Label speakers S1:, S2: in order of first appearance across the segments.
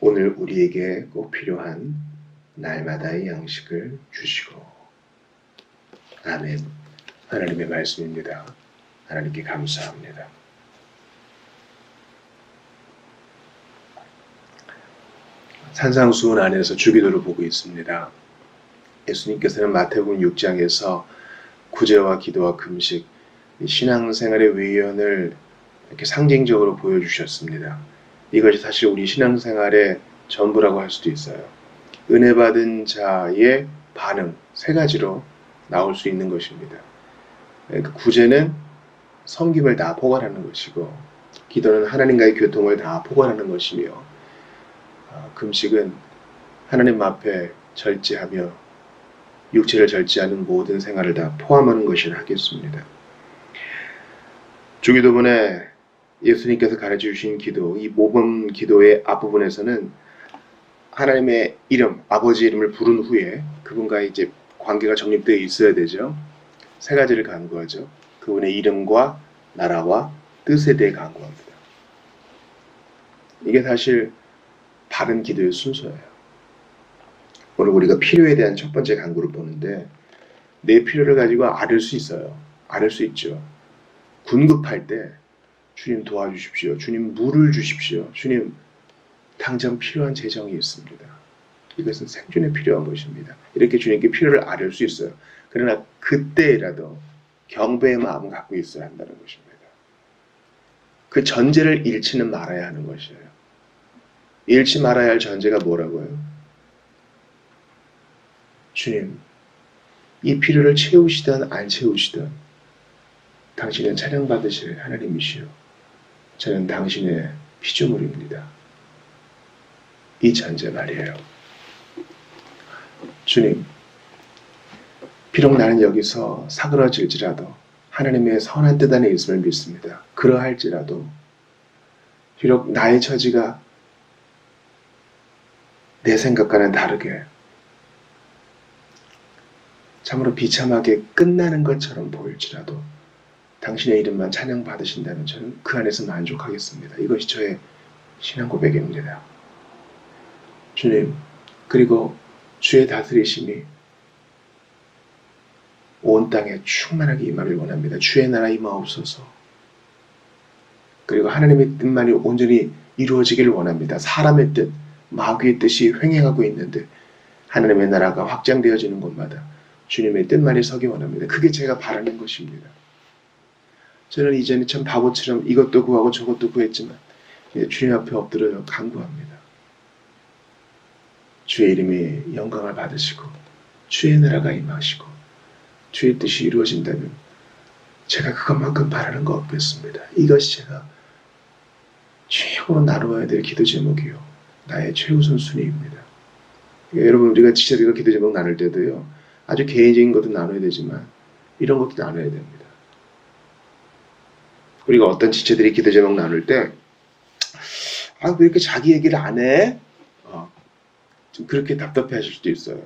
S1: 오늘 우리에게 꼭 필요한 날마다의 양식을 주시고. 아멘. 하나님의 말씀입니다. 하나님께 감사합니다. 산상수훈 안에서 주기도를 보고 있습니다. 예수님께서는 마태복음 6장에서 구제와 기도와 금식, 신앙생활의 외연을 이렇게 상징적으로 보여주셨습니다. 이것이 사실 우리 신앙생활의 전부라고 할 수도 있어요. 은혜 받은 자의 반응, 세 가지로 나올 수 있는 것입니다. 구제는 섬김을 다 포괄하는 것이고, 기도는 하나님과의 교통을 다 포괄하는 것이며, 금식은 하나님 앞에 절제하며 육체를 절제하는 모든 생활을 다 포함하는 것이라 하겠습니다. 주기도문에 예수님께서 가르쳐 주신 기도, 이 모범 기도의 앞부분에서는 하나님의 이름, 아버지 이름을 부른 후에 그분과 이제 관계가 정립되어 있어야 되죠. 세 가지를 간구하죠. 그분의 이름과 나라와 뜻에 대해 간구합니다. 이게 사실 바른 기도의 순서예요. 오늘 우리가 필요에 대한 첫 번째 간구를 보는데, 내 필요를 가지고 앓을 수 있어요. 앓을 수 있죠. 군급할 때 주님 도와주십시오. 주님 물을 주십시오. 주님 당장 필요한 재정이 있습니다. 이것은 생존에 필요한 것입니다. 이렇게 주님께 필요를 앓을 수 있어요. 그러나 그때라도 경배의 마음을 갖고 있어야 한다는 것입니다. 그 전제를 잃지는 말아야 하는 것이에요. 잃지 말아야 할 전제가 뭐라고요? 주님, 이 필요를 채우시든 안 채우시든 당신은 찬양받으실 하나님이시오. 저는 당신의 피조물입니다. 이 전제 말이에요. 주님, 비록 나는 여기서 사그러질지라도 하나님의 선한 뜻 안에 있음을 믿습니다. 그러할지라도 비록 나의 처지가 내 생각과는 다르게 참으로 비참하게 끝나는 것처럼 보일지라도 당신의 이름만 찬양받으신다면 저는 그 안에서 만족하겠습니다. 이것이 저의 신앙 고백입니다. 주님, 그리고 주의 다스리심이 온 땅에 충만하게 임하길 원합니다. 주의 나라 임하옵소서. 그리고 하나님의 뜻만이 온전히 이루어지기를 원합니다. 사람의 뜻, 마귀의 뜻이 횡행하고 있는데 하나님의 나라가 확장되어지는 곳마다 주님의 뜻만이 서기 원합니다. 그게 제가 바라는 것입니다. 저는 이전에 참 바보처럼 이것도 구하고 저것도 구했지만 이제 주님 앞에 엎드려 간구합니다. 주의 이름이 영광을 받으시고 주의 나라가 임하시고 주의 뜻이 이루어진다면 제가 그것만큼 바라는 거 없겠습니다. 이것이 제가 최고로 나누어야 될 기도 제목이요, 나의 최우선 순위입니다. 여러분, 우리가 지체들과 기도 제목 나눌 때도요, 아주 개인적인 것도 나눠야 되지만 이런 것도 나눠야 됩니다. 우리가 어떤 지체들이 기도 제목 나눌 때, 왜 이렇게 자기 얘기를 안 해? 좀 그렇게 답답해 하실 수도 있어요.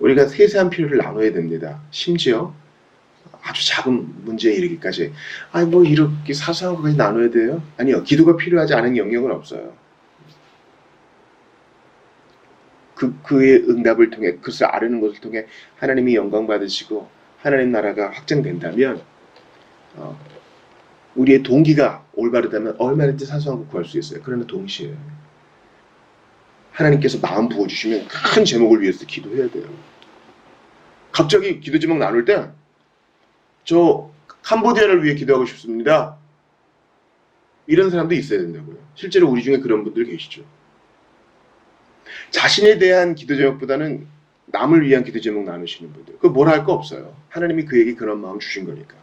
S1: 우리가 세세한 필요를 나눠야 됩니다. 심지어 아주 작은 문제에 이르기까지. 뭐 이렇게 사소한 것까지 나눠야 돼요? 아니요. 기도가 필요하지 않은 영역은 없어요. 그의 응답을 통해, 그것을 아르는 것을 통해 하나님이 영광 받으시고 하나님 나라가 확장된다면, 우리의 동기가 올바르다면 얼마든지 사소한 것 구할 수 있어요. 그러나 동시에 하나님께서 마음 부어주시면 큰 제목을 위해서 기도해야 돼요. 갑자기 기도 제목 나눌 때, 저 캄보디아를 위해 기도하고 싶습니다. 이런 사람도 있어야 된다고요. 실제로 우리 중에 그런 분들 계시죠. 자신에 대한 기도 제목보다는 남을 위한 기도 제목 나누시는 분들. 그거 뭐라 할 거 없어요. 하나님이 그에게 그런 마음 주신 거니까.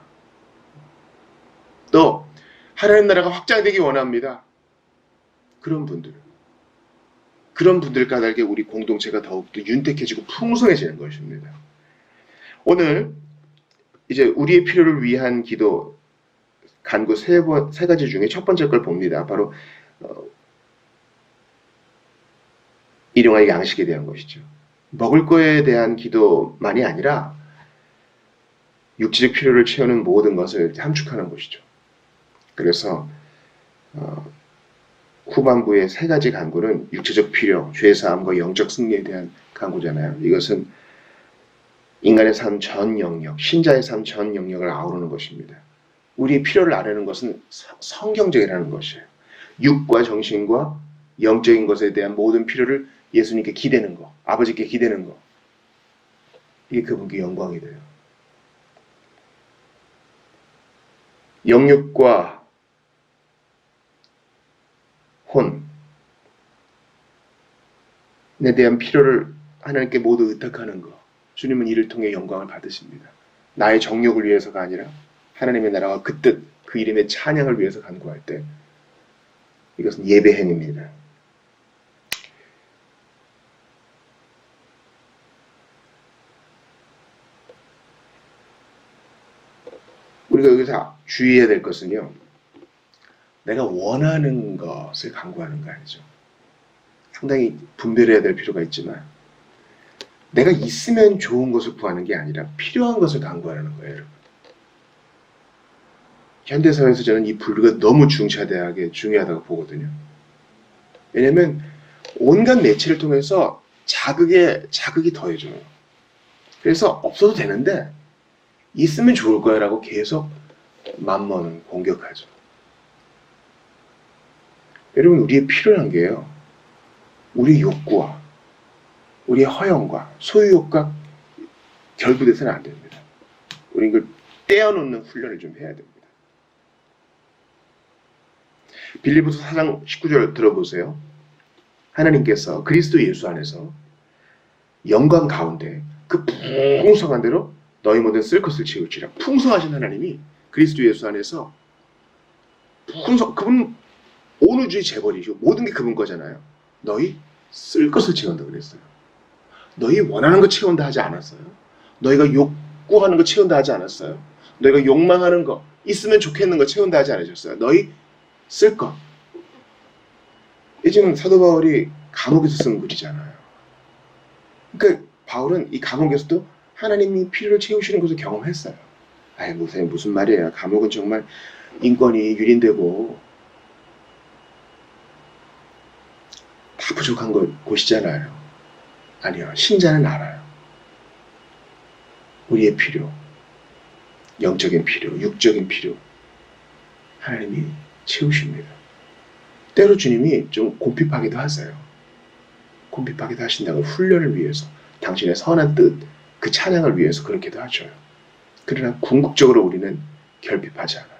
S1: 또 하나님 나라가 확장되기 원합니다. 그런 분들 까닭에 우리 공동체가 더욱더 윤택해지고 풍성해지는 것입니다. 오늘 이제 우리의 필요를 위한 기도 간구 세 가지 중에 첫 번째 걸 봅니다. 바로 일용할 양식에 대한 것이죠. 먹을 거에 대한 기도만이 아니라 육체적 필요를 채우는 모든 것을 함축하는 것이죠. 그래서 후반부의 세 가지 간구는 육체적 필요, 죄사함과 영적 승리에 대한 간구잖아요. 이것은 인간의 삶 전 영역, 신자의 삶 전 영역을 아우르는 것입니다. 우리의 필요를 아뢰는 것은 성경적이라는 것이에요. 육과 정신과 영적인 것에 대한 모든 필요를 예수님께 기대는 거, 아버지께 기대는 거. 이게 그분께 영광이 돼요. 영육과 혼에 대한 필요를 하나님께 모두 의탁하는 거. 주님은 이를 통해 영광을 받으십니다. 나의 정욕을 위해서가 아니라 하나님의 나라와 그 뜻, 그 이름의 찬양을 위해서 간구할 때 이것은 예배 행위입니다. 우리가 여기서 주의해야 될 것은요. 내가 원하는 것을 간구하는 거 아니죠. 상당히 분별해야 될 필요가 있지만 내가 있으면 좋은 것을 구하는 게 아니라 필요한 것을 간구하는 거예요. 여러분. 현대사회에서 저는 이 분류가 너무 중요하다고 보거든요. 왜냐하면 온갖 매체를 통해서 자극이 더해져요. 그래서 없어도 되는데 있으면 좋을 거야 라고 계속 맘먹는 공격하죠. 여러분 우리의 필요한 게요. 우리의 욕구와 우리의 허영과 소유욕과 결부돼서는 안 됩니다. 우리 이걸 떼어놓는 훈련을 좀 해야 됩니다. 빌립보서 4장 19절 들어보세요. 하나님께서 그리스도 예수 안에서 영광 가운데 그 풍성한 대로 너희 모든 쓸 것을 채울지라. 풍성하신 하나님이 그리스도 예수 안에서 그분 온 우주의 재벌이시고 모든 게 그분 거잖아요. 너희 쓸 것을 채운다 그랬어요. 너희 원하는 거 채운다 하지 않았어요. 너희가 욕구하는 거 채운다 하지 않았어요. 너희가 욕망하는 거, 있으면 좋겠는 거 채운다 하지 않으셨어요. 너희 쓸 것. 이 지금 사도 바울이 감옥에서 쓴 글이잖아요. 그러니까 바울은 이 감옥에서도 하나님이 필요를 채우시는 것을 경험했어요. 아이 목사님 무슨 말이에요. 감옥은 정말 인권이 유린되고 다 부족한 곳이잖아요. 아니요. 신자는 알아요. 우리의 필요, 영적인 필요, 육적인 필요 하나님이 채우십니다. 때로 주님이 좀 곰핍하기도 하세요. 곰핍하기도 하신다고 훈련을 위해서 당신의 선한 뜻, 그 찬양을 위해서 그렇게도 하셔요. 그러나 궁극적으로 우리는 결핍하지 않아요.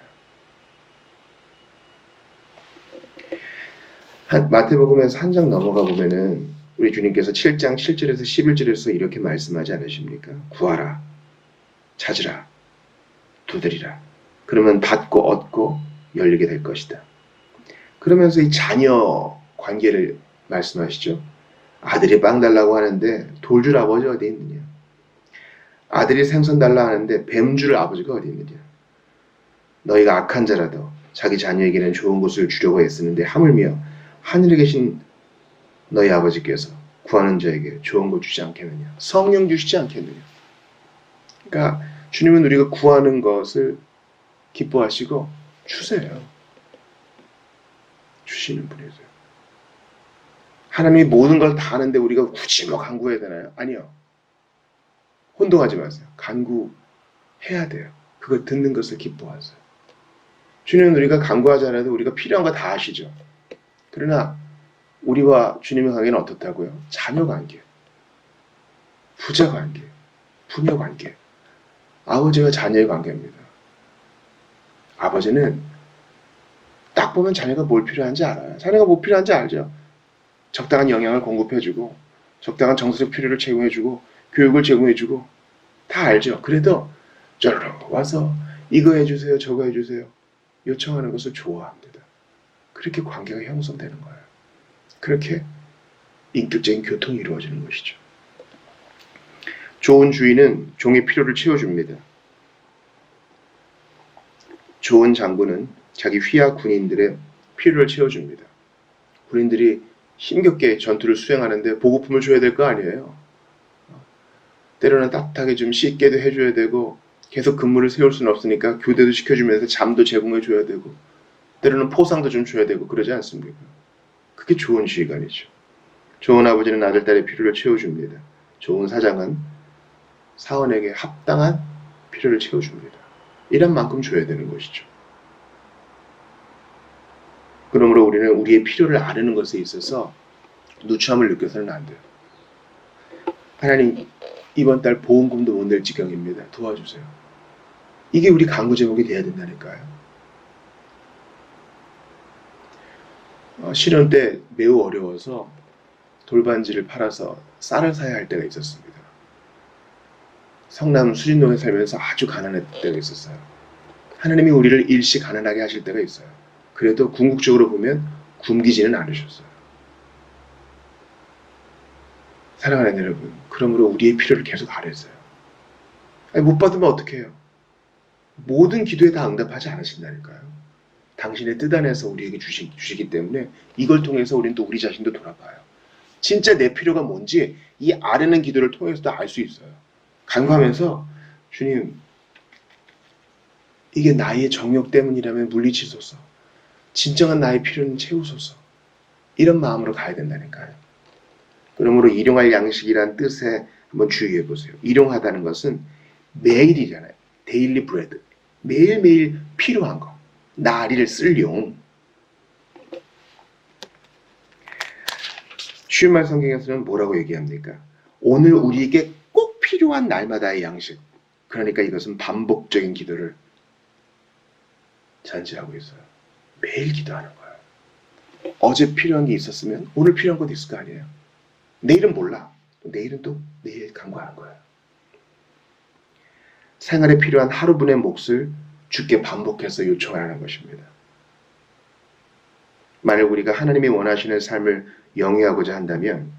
S1: 마태복음에서 한 장 넘어가 보면은 우리 주님께서 7장 7절에서 11절에서 이렇게 말씀하지 않으십니까? 구하라, 찾으라, 두드리라. 그러면 받고 얻고 열리게 될 것이다. 그러면서 이 자녀 관계를 말씀하시죠. 아들이 빵 달라고 하는데 돌줄 아버지 어디 있느냐? 아들이 생선 달라 하는데 뱀 줄 아버지가 어디 있느냐? 너희가 악한 자라도 자기 자녀에게는 좋은 것을 주려고 애쓰는데 하물며 하늘에 계신 너희 아버지께서 구하는 자에게 좋은 것 주지 않겠느냐? 성령 주시지 않겠느냐? 그러니까 주님은 우리가 구하는 것을 기뻐하시고 주세요. 주시는 분이세요. 하나님이 모든 걸 다 하는데 우리가 굳이 뭐 간구해야 되나요? 아니요. 혼동하지 마세요. 간구해야 돼요. 그걸 듣는 것을 기뻐하세요. 주님은 우리가 간구하지 않아도 우리가 필요한 거 다 아시죠. 그러나 우리와 주님의 관계는 어떻다고요? 자녀 관계, 부자 관계, 부녀 관계, 아버지와 자녀의 관계입니다. 아버지는 딱 보면 자녀가 뭘 필요한지 알아요. 자녀가 뭐 필요한지 알죠. 적당한 영양을 공급해주고 적당한 정서적 필요를 제공해주고 교육을 제공해주고 다 알죠. 그래도 저러러 와서 이거 해주세요 저거 해주세요 요청하는 것을 좋아합니다. 그렇게 관계가 형성되는 거예요. 그렇게 인격적인 교통이 이루어지는 것이죠. 좋은 주인은 종의 필요를 채워줍니다. 좋은 장군은 자기 휘하 군인들의 필요를 채워줍니다. 군인들이 힘겹게 전투를 수행하는데 보급품을 줘야 될 거 아니에요. 때로는 따뜻하게 좀 씻게도 해줘야 되고 계속 근무를 세울 수는 없으니까 교대도 시켜주면서 잠도 제공해줘야 되고 때로는 포상도 좀 줘야 되고 그러지 않습니까? 그게 좋은 지휘관이죠. 좋은 아버지는 아들, 딸의 필요를 채워줍니다. 좋은 사장은 사원에게 합당한 필요를 채워줍니다. 이런 만큼 줘야 되는 것이죠. 그러므로 우리는 우리의 필요를 아는 것에 있어서 누추함을 느껴서는 안 돼요. 하나님, 이번 달 보험금도 못 낼 지경입니다. 도와주세요. 이게 우리 간구 제목이 돼야 된다니까요. 신혼 때 매우 어려워서 돌반지를 팔아서 쌀을 사야 할 때가 있었습니다. 성남 수진동에 살면서 아주 가난했던 때가 있었어요. 하나님이 우리를 일시 가난하게 하실 때가 있어요. 그래도 궁극적으로 보면 굶기지는 않으셨어요. 사랑하는 여러분, 그러므로 우리의 필요를 계속 아뢰세요. 못 받으면 어떻게 해요? 모든 기도에 다 응답하지 않으신다니까요. 당신의 뜻 안에서 우리에게 주시기 때문에 이걸 통해서 우리는 또 우리 자신도 돌아봐요. 진짜 내 필요가 뭔지 이 아뢰는 기도를 통해서도 알 수 있어요. 간구하면서 주님, 이게 나의 정욕 때문이라면 물리치소서. 진정한 나의 필요는 채우소서. 이런 마음으로 가야 된다니까요. 그러므로 일용할 양식이란 뜻에 한번 주의해 보세요. 일용하다는 것은 매일이잖아요. 데일리 브레드. 매일매일 필요한 거. 나리를 쓸 용. 쉬운 말 성경에서는 뭐라고 얘기합니까? 오늘 우리에게 꼭 필요한 날마다의 양식. 그러니까 이것은 반복적인 기도를 잔치하고 있어요. 매일 기도하는 거예요. 어제 필요한 게 있었으면 오늘 필요한 것도 있을 거 아니에요. 내일은 몰라. 내일은 또 내일 간구하는 거예요. 생활에 필요한 하루분의 몫을 주께 반복해서 요청하는 것입니다. 만약 우리가 하나님이 원하시는 삶을 영위하고자 한다면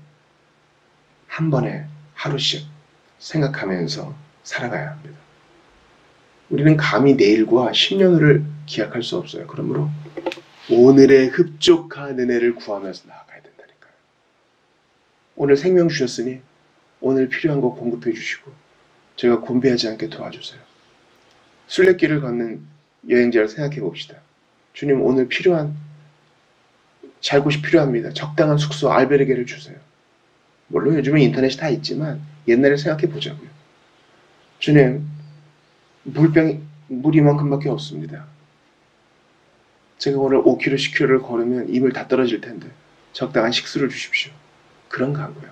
S1: 한 번에 하루씩 생각하면서 살아가야 합니다. 우리는 감히 내일과 10년 후를 기약할 수 없어요. 그러므로 오늘의 흡족한 은혜를 구하면서 나아가야 된다니까요. 오늘 생명 주셨으니 오늘 필요한 거 공급해 주시고 제가 곤비하지 않게 도와주세요. 순례길을 걷는 여행자를 생각해 봅시다. 주님, 오늘 필요한 잘 곳이 필요합니다. 적당한 숙소, 알베르게를 주세요. 물론 요즘은 인터넷이 다 있지만 옛날에 생각해 보자고요. 주님, 물이 이만큼밖에 없습니다. 제가 오늘 5km, 10km를 걸으면 입을 다 떨어질 텐데 적당한 식수를 주십시오. 그런 간구요.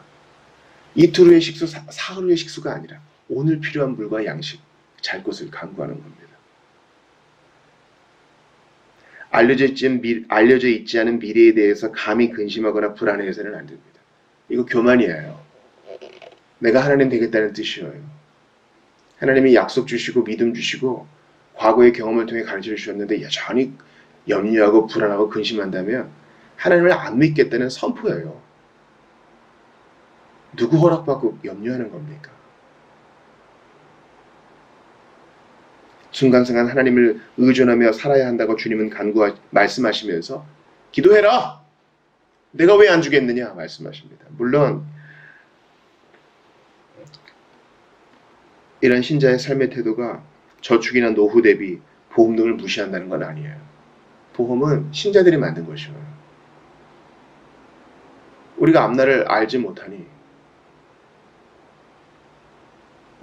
S1: 이틀 후의 식수, 사흘 후의 식수가 아니라 오늘 필요한 물과 양식, 잘 곳을 간구하는 겁니다. 알려져 있지 않은 미래에 대해서 감히 근심하거나 불안해해서는 안 됩니다. 이거 교만이에요. 내가 하나님 되겠다는 뜻이에요. 하나님이 약속 주시고 믿음 주시고 과거의 경험을 통해 가르쳐 주셨는데 여전히 염려하고 불안하고 근심한다면 하나님을 안 믿겠다는 선포예요. 누구 허락받고 염려하는 겁니까? 순간순간 하나님을 의존하며 살아야 한다고 주님은 말씀하시면서 기도해라! 내가 왜 안 주겠느냐? 말씀하십니다. 물론 이런 신자의 삶의 태도가 저축이나 노후 대비 보험 등을 무시한다는 건 아니에요. 보험은 신자들이 만든 것이에요. 우리가 앞날을 알지 못하니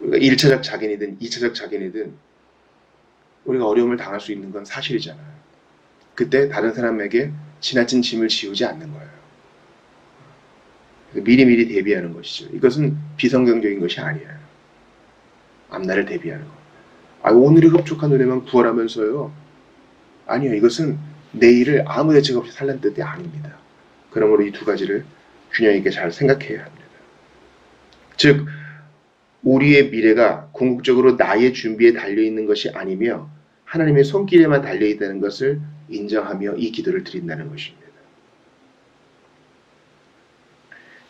S1: 우리가 1차적 자gin이든 2차적 자gin이든 우리가 어려움을 당할 수 있는 건 사실이잖아요. 그때 다른 사람에게 지나친 짐을 지우지 않는 거예요. 미리미리 대비하는 것이죠. 이것은 비성경적인 것이 아니에요. 앞날을 대비하는 거. 오늘의 흡족한 은혜만 구하라면서요. 아니요. 이것은 내일을 아무 대책 없이 살라는 뜻이 아닙니다. 그러므로 이 두 가지를 균형 있게 잘 생각해야 합니다. 즉 우리의 미래가 궁극적으로 나의 준비에 달려있는 것이 아니며 하나님의 손길에만 달려있다는 것을 인정하며 이 기도를 드린다는 것입니다.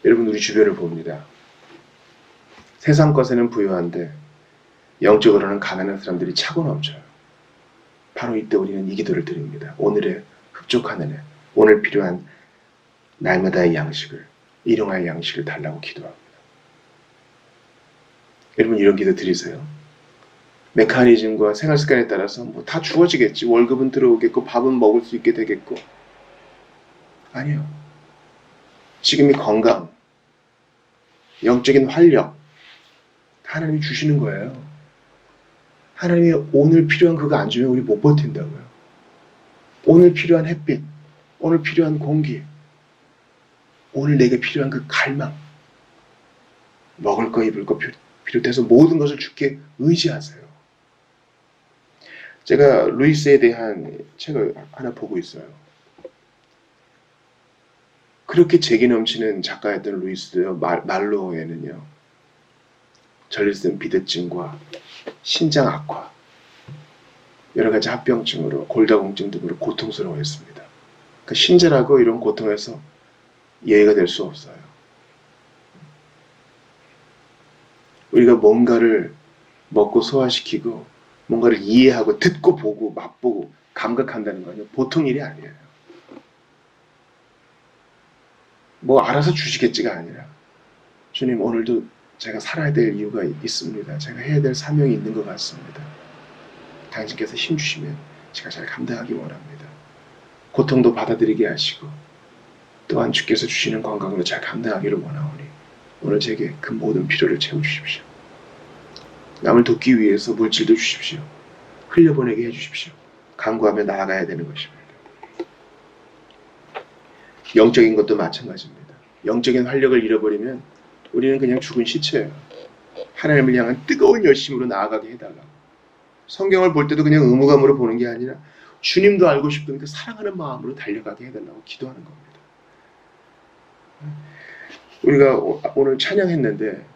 S1: 여러분, 우리 주변을 봅니다. 세상 것에는 부유한데 영적으로는 가난한 사람들이 차고 넘쳐요. 바로 이때 우리는 이 기도를 드립니다. 오늘의 흡족한 은혜, 오늘 필요한 날마다의 양식을, 일용할 양식을 달라고 기도합니다. 여러분, 이런 기도 드리세요. 메커니즘과 생활 습관에 따라서 뭐 다 주어지겠지. 월급은 들어오겠고 밥은 먹을 수 있게 되겠고. 아니요. 지금 이 건강, 영적인 활력 하나님이 주시는 거예요. 하나님이 오늘 필요한 그거 안 주면 우리 못 버틴다고요. 오늘 필요한 햇빛, 오늘 필요한 공기, 오늘 내게 필요한 그 갈망, 먹을 거 입을 거 비롯해서 모든 것을 주께 의지하세요. 제가 루이스에 대한 책을 하나 보고 있어요. 그렇게 재기 넘치는 작가였던 루이스도요, 말로에는요, 전립선 비대증과 신장 악화, 여러 가지 합병증으로 골다공증 등으로 고통스러워했습니다. 그러니까 신자라고 이런 고통에서 예외가 될 수 없어요. 우리가 뭔가를 먹고 소화시키고 뭔가를 이해하고 듣고 보고 맛보고 감각한다는 거는 보통 일이 아니에요. 뭐 알아서 주시겠지가 아니라 주님 오늘도 제가 살아야 될 이유가 있습니다. 제가 해야 될 사명이 있는 것 같습니다. 당신께서 힘 주시면 제가 잘 감당하기 원합니다. 고통도 받아들이게 하시고 또한 주께서 주시는 건강으로 잘 감당하기를 원하오니 오늘 제게 그 모든 필요를 채워주십시오. 남을 돕기 위해서 물질도 주십시오. 흘려보내게 해주십시오. 간구하며 나아가야 되는 것입니다. 영적인 것도 마찬가지입니다. 영적인 활력을 잃어버리면 우리는 그냥 죽은 시체예요. 하나님을 향한 뜨거운 열심으로 나아가게 해달라고. 성경을 볼 때도 그냥 의무감으로 보는 게 아니라 주님도 알고 싶은 그 사랑하는 마음으로 달려가게 해달라고 기도하는 겁니다. 우리가 오늘 찬양했는데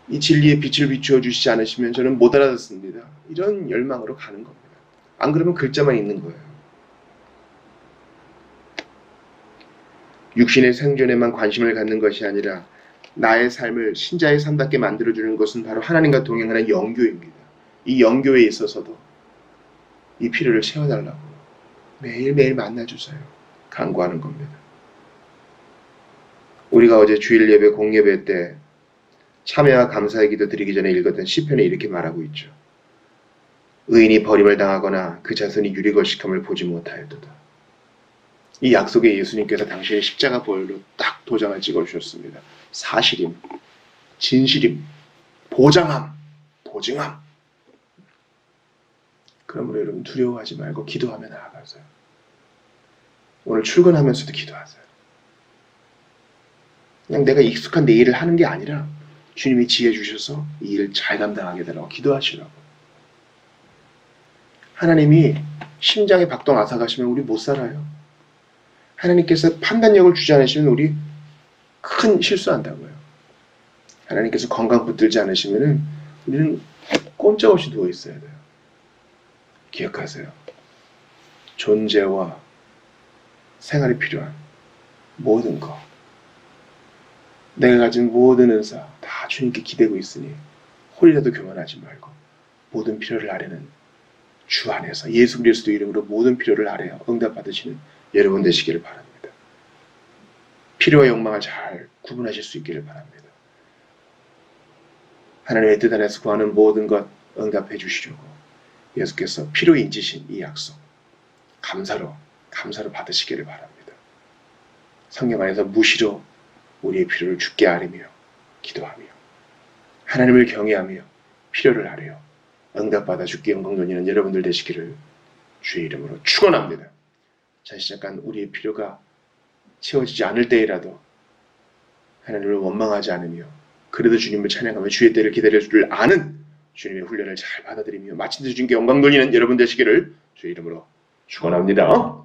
S1: 이 진리의 빛을 비추어 주시지 않으시면 저는 못 알아듣습니다. 이런 열망으로 가는 겁니다. 안 그러면 글자만 있는 거예요. 육신의 생존에만 관심을 갖는 것이 아니라 나의 삶을 신자의 삶답게 만들어주는 것은 바로 하나님과 동행하는 영교입니다. 이 영교에 있어서도 이 필요를 채워달라고 매일매일 만나주세요. 간구하는 겁니다. 우리가 어제 주일 예배 공예배 때 참회와 감사의 기도 드리기 전에 읽었던 시편에 이렇게 말하고 있죠. 의인이 버림을 당하거나 그 자손이 유리거식함을 보지 못하였도다. 이 약속에 예수님께서 당신의 십자가 보혈로 딱 도장을 찍어주셨습니다. 사실임, 진실임, 보장함, 보증함. 그러므로 여러분 두려워하지 말고 기도하며 나아가세요. 오늘 출근하면서도 기도하세요. 그냥 내가 익숙한 내 일을 하는 게 아니라 주님이 지혜 주셔서 이 일을 잘 감당하게 되라고 기도하시라고. 하나님이 심장에 박동 앗아가시면 우리 못 살아요. 하나님께서 판단력을 주지 않으시면 우리 큰 실수한다고요. 하나님께서 건강 붙들지 않으시면 우리는 꼼짝없이 누워 있어야 돼요. 기억하세요. 존재와 생활이 필요한 모든 것, 내가 가진 모든 은사 다 주님께 기대고 있으니 홀이라도 교만하지 말고 모든 필요를 아뢰는 주 안에서 예수 그리스도 이름으로 모든 필요를 아뢰어 응답받으시는 여러분 되시기를 바랍니다. 필요와 욕망을 잘 구분하실 수 있기를 바랍니다. 하나님의 뜻 안에서 구하는 모든 것 응답해 주시려고 예수께서 필요 인지신 이 약속 감사로 받으시기를 바랍니다. 성경 안에서 무시로 우리의 필요를 주께 아뢰며 기도하며 하나님을 경외하며 필요를 아뢰어 응답받아 주께 영광 돌리는 여러분들 되시기를 주의 이름으로 축원합니다. 잠깐 우리의 필요가 채워지지 않을 때이라도 하나님을 원망하지 않으며 그래도 주님을 찬양하며 주의 때를 기다릴 줄 아는 주님의 훈련을 잘 받아들이며 마침내 주님께 영광 돌리는 여러분 되시기를 주의 이름으로 축원합니다.